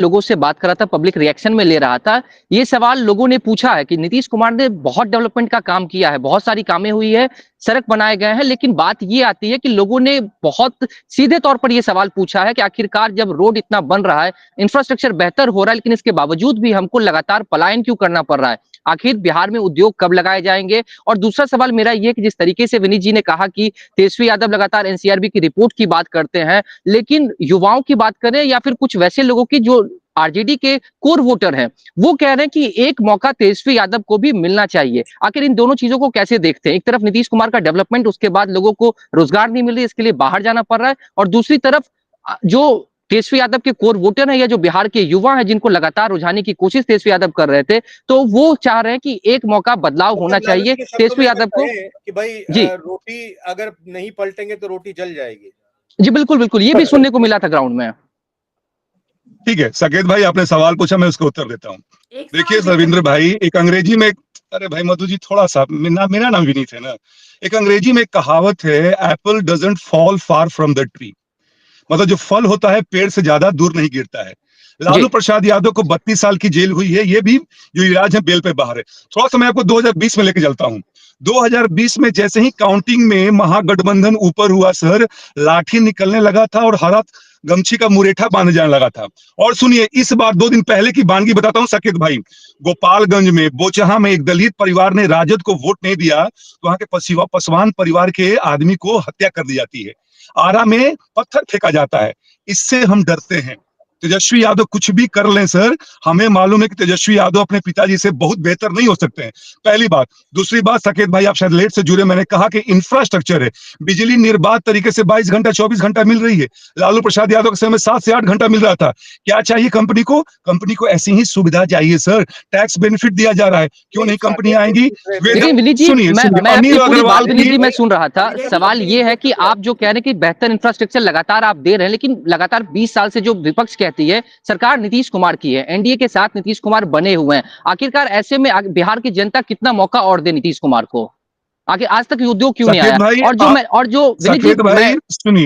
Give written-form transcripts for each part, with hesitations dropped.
लोगों से बात कर रहा था, पब्लिक रिएक्शन में ले रहा था, ये सवाल लोगों ने पूछा है कि नीतीश कुमार ने बहुत डेवलपमेंट का काम किया है, बहुत सारी कामें हुई है, सड़क बनाए गए हैं, लेकिन बात ये आती है कि लोगों ने बहुत सीधे तौर पर ये सवाल पूछा है कि आखिरकार जब रोड इतना बन रहा है, इंफ्रास्ट्रक्चर बेहतर हो रहा है, लेकिन इसके बावजूद भी हमको लगातार पलायन क्यों करना पड़ रहा है? आखिर बिहार में उद्योग कब लगाए जाएंगे? और दूसरा सवाल मेरा ये कि जिस तरीके से विनीत जी ने कहा कि तेजस्वी यादव लगातार एनसीआरबी की रिपोर्ट की बात करते हैं, लेकिन युवाओं की बात करें या फिर कुछ वैसे लोगों की जो आरजेडी के कोर वोटर हैं, वो कह रहे हैं कि एक मौका तेजस्वी यादव को भी मिलना चाहिए। आखिर इन दोनों चीजों को कैसे देखते हैं? एक तरफ नीतीश कुमार का डेवलपमेंट, उसके बाद लोगों को रोजगार नहीं मिल रही, इसके लिए बाहर जाना पड़ रहा है, और दूसरी तरफ जो तेजस्वी यादव के कोर वोटर हैं या जो बिहार के युवा हैं जिनको लगातार रुझाने की कोशिश तेजस्वी यादव कर रहे थे, तो वो चाह रहे हैं कि एक मौका बदलाव होना चाहिए तेजस्वी यादव को। कि भाई जी रोटी अगर नहीं पलटेंगे तो रोटी जल जाएगी। जी बिल्कुल बिल्कुल, ये भी सुनने को मिला था ग्राउंड में। ठीक है साकेत भाई, आपने सवाल पूछा, मैं उसका उत्तर देता हूँ। देखिए रविंद्र भाई, एक अंग्रेजी में, अरे भाई मधु जी थोड़ा सा, मेरा नाम विनीत है ना। एक अंग्रेजी में एक कहावत है, Apple doesn't fall far from the tree. मतलब जो फल होता है पेड़ से ज्यादा दूर नहीं गिरता है। लालू प्रसाद यादव को 32 साल की जेल हुई है, ये भी जो इलाज है बेल पे बाहर है। थोड़ा सा मैं आपको 2020 में लेके चलता हूँ। 2020 में जैसे ही काउंटिंग में महागठबंधन ऊपर हुआ सर, लाठी निकलने लगा था और हरा गमछी का मुरेठा बांधे जाने लगा था। और सुनिए, इस बार 2 दिन पहले की बानगी बताता हूँ साकेत भाई। गोपालगंज में बोचहा में एक दलित परिवार ने राजद को वोट नहीं दिया, तो वहां के पासवान परिवार के आदमी को हत्या कर दी जाती है। आरा में पत्थर फेंका जाता है। इससे हम डरते हैं। तेजस्वी यादव कुछ भी कर लें सर, हमें मालूम है कि तेजस्वी यादव अपने पिताजी से बहुत बेहतर नहीं हो सकते हैं। पहली बात। दूसरी बात, साकेत भाई आप शायद लेट से जुड़े, मैंने कहा कि इंफ्रास्ट्रक्चर है, बिजली निर्बाध तरीके से 22 घंटा 24 घंटा मिल रही है। लालू प्रसाद यादव के समय 7 से 8 घंटा मिल रहा था। क्या चाहिए कंपनी को? कंपनी को ऐसी ही सुविधा चाहिए सर। टैक्स बेनिफिट दिया जा रहा है, क्यों नहीं कंपनी आएंगी? सुनिए, मैं सुन रहा था। सवाल ये है कि आप जो कह रहे हैं कि बेहतर इंफ्रास्ट्रक्चर लगातार आप दे रहे हैं, लेकिन लगातार 20 साल से जो विपक्ष कहती है सरकार नीतीश कुमार की है, एनडीए के साथ नीतीश कुमार बने हुए हैं, आखिरकार ऐसे में बिहार की जनता कितना मौका और दे नीतीश कुमार को? आगे आज तक उद्योग क्यों नहीं आया? और जो विनीत जी,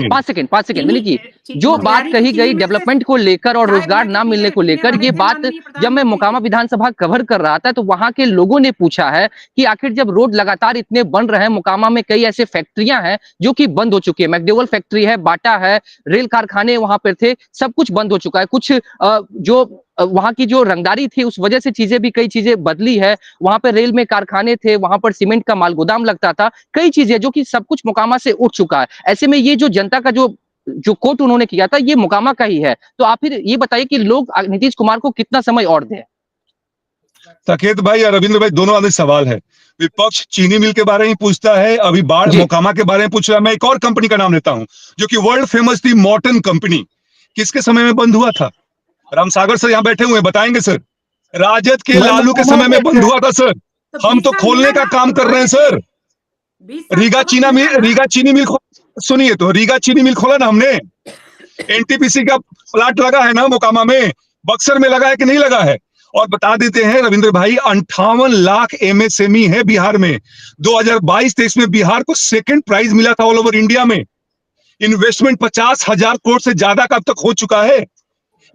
5 सेकंड विनीत जी, जो बात कही गई डेवलपमेंट को लेकर और रोजगार ना मिलने को लेकर, ये बात जब मैं मोकामा विधानसभा कवर कर रहा था तो वहां के लोगों ने पूछा है कि आखिर जब रोड लगातार इतने बन रहे हैं, मोकामा में कई ऐसे फैक्ट्रियां हैं जो कि बंद हो चुकी है, मैकडोवेल फैक्ट्री है, बाटा है, रेल कारखाने वहां पर थे, सब कुछ बंद हो चुका है। कुछ जो वहां की जो रंगदारी थी उस वजह से चीजें भी, कई चीजें बदली है। वहां पर रेल में कारखाने थे, वहां पर सीमेंट का माल गोदाम लगता था, कई चीजें जो कि सब कुछ मोकामा से उठ चुका है। ऐसे में ये जो जनता का जो कोट उन्होंने किया था, ये मोकामा का ही है। तो आप फिर ये बताइए कि लोग नीतीश कुमार को कितना समय और दें? साकेत भाई और रविंद्र भाई, दोनों आदमी सवाल है। विपक्ष चीनी मिल के बारे में पूछता है, अभी बाढ़ मोकामा के बारे में पूछ रहा है। मैं एक और कंपनी का नाम लेता हूं जो कि वर्ल्ड फेमस थी, मॉर्टन कंपनी। किसके समय में बंद हुआ था? रामसागर सर यहाँ बैठे हुए हैं, बताएंगे सर। राजद के लालू के समय में बंद हुआ था सर। हम तो खोलने का काम कर रहे हैं सर। रीगा चीनी मिल सुनिए तो, रीगा चीनी मिल खोला ना हमने। एनटीपीसी का प्लांट लगा है ना मोकामा में, बक्सर में लगा है कि नहीं लगा है? और बता देते हैं रविंद्र भाई, 58 लाख एमएसएमई है बिहार में। 2022-23 में बिहार को सेकंड प्राइज मिला था ऑल ओवर इंडिया में। इन्वेस्टमेंट 50,000 करोड़ से ज्यादा का अब तक हो चुका है।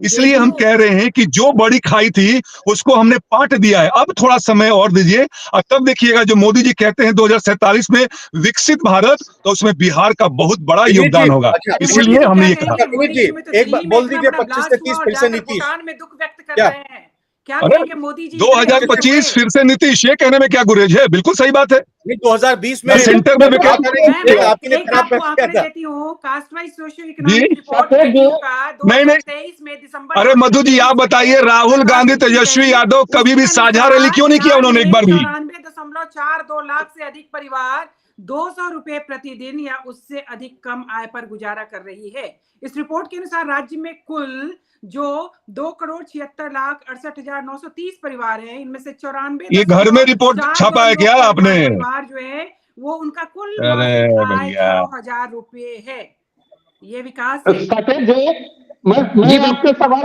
इसलिए हम कह रहे हैं कि जो बड़ी खाई थी उसको हमने पाट दिया है। अब थोड़ा समय और दीजिए, और तब देखिएगा जो मोदी जी कहते हैं 2047 में विकसित भारत, तो उसमें बिहार का बहुत बड़ा योगदान होगा। इसलिए हमने ये कहा। एक बार बोल दीजिए 25 से 30 फिर से नीतीश में दुख व्यक्त कर रहे हैं। क्या कहेंगे मोदी जी? 2025 फिर से नीतीश, ये कहने में क्या गुरेज है? बिल्कुल सही बात है। 2020 में सेंटर में अरे मधु जी आप बताइए, राहुल गांधी तेजस्वी यादव कभी भी साझा रैली क्यों नहीं किया उन्होंने एक बार भी? 94.42 लाख से अधिक परिवार 200 रुपए प्रतिदिन या उससे अधिक कम आय पर गुजारा कर रही है। इस रिपोर्ट के अनुसार राज्य में कुल जो 2,76,68,930 परिवार हैं, इनमें से 94, ये घर में रिपोर्ट छापा है क्या आपने? परिवार जो है वो उनका कुल मासिक आय 100,000 रुपए है। ये विकास है। जी, आपके सवाल